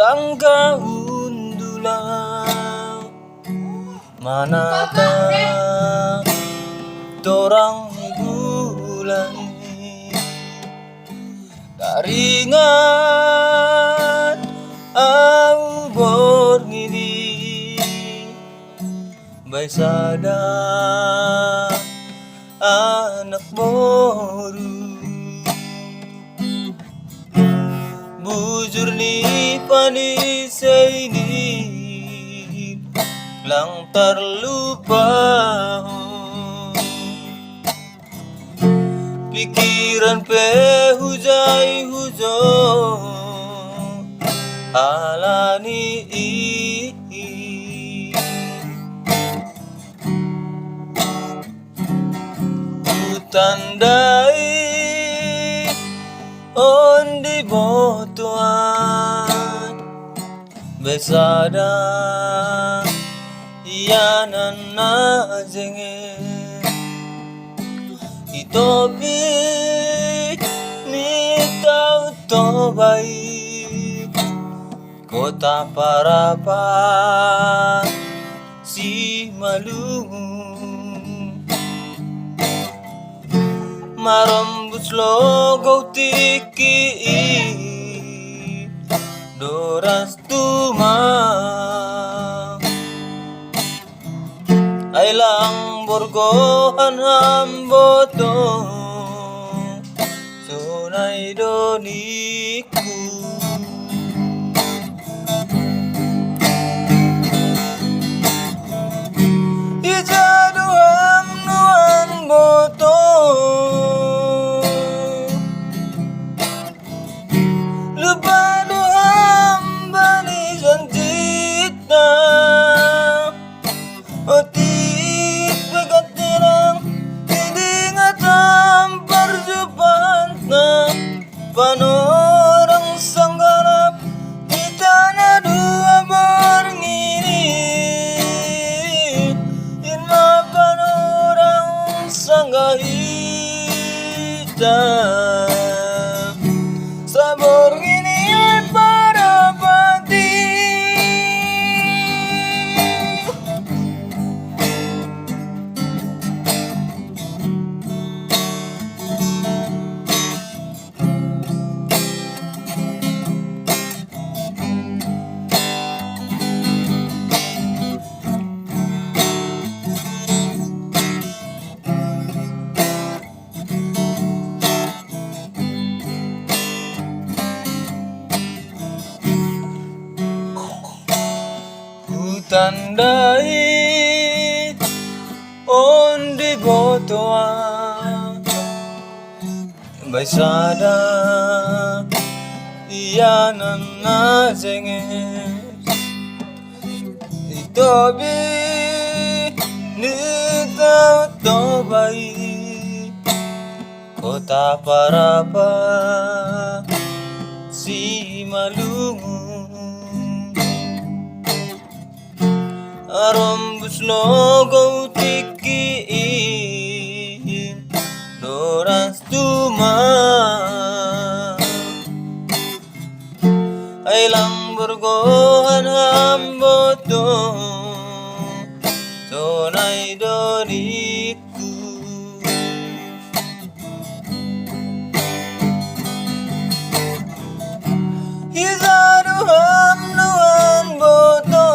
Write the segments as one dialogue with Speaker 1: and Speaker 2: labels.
Speaker 1: ang kaundulan. Manakah torang bulan karingan au borngini baisada anak boru bujur ni panisay ni lang terlupa. Pikiran pe hujai hujo alani utandai ondi botuan besada iyanan na jenge itopi ni tau tobai kota Parapan si Malung marambut logo tiki doras tuma ailang borgohan hamboto sunay doniku ijaduham nuan boto lupaduham bani janjita otik pegatirang idingatam parjupanta panorang sanggarap kita na dua borngini inma panorang sanggahita sa borngini ay parapati. Tandai ondi botoan baisada iyanan na zenges itobi ni tau tobai kota Parapan si Malung arambus logo tiki doras tuma ailang borgohan hamboto sonay doniku izaduham nuan boto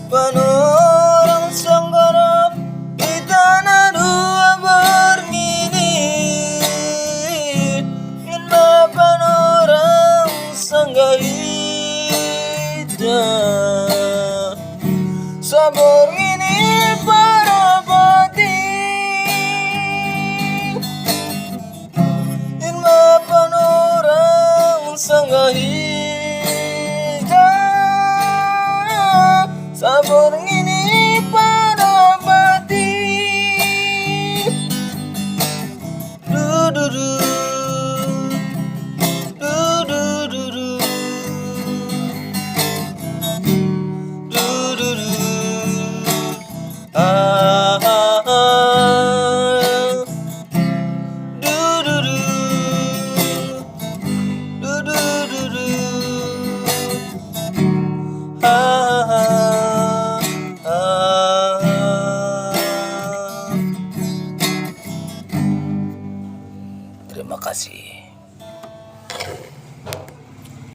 Speaker 1: panorang sanggarap kita na dua borngini inma panorang sanggahita sa borngini parapati inma panorang sanggahita sa borngini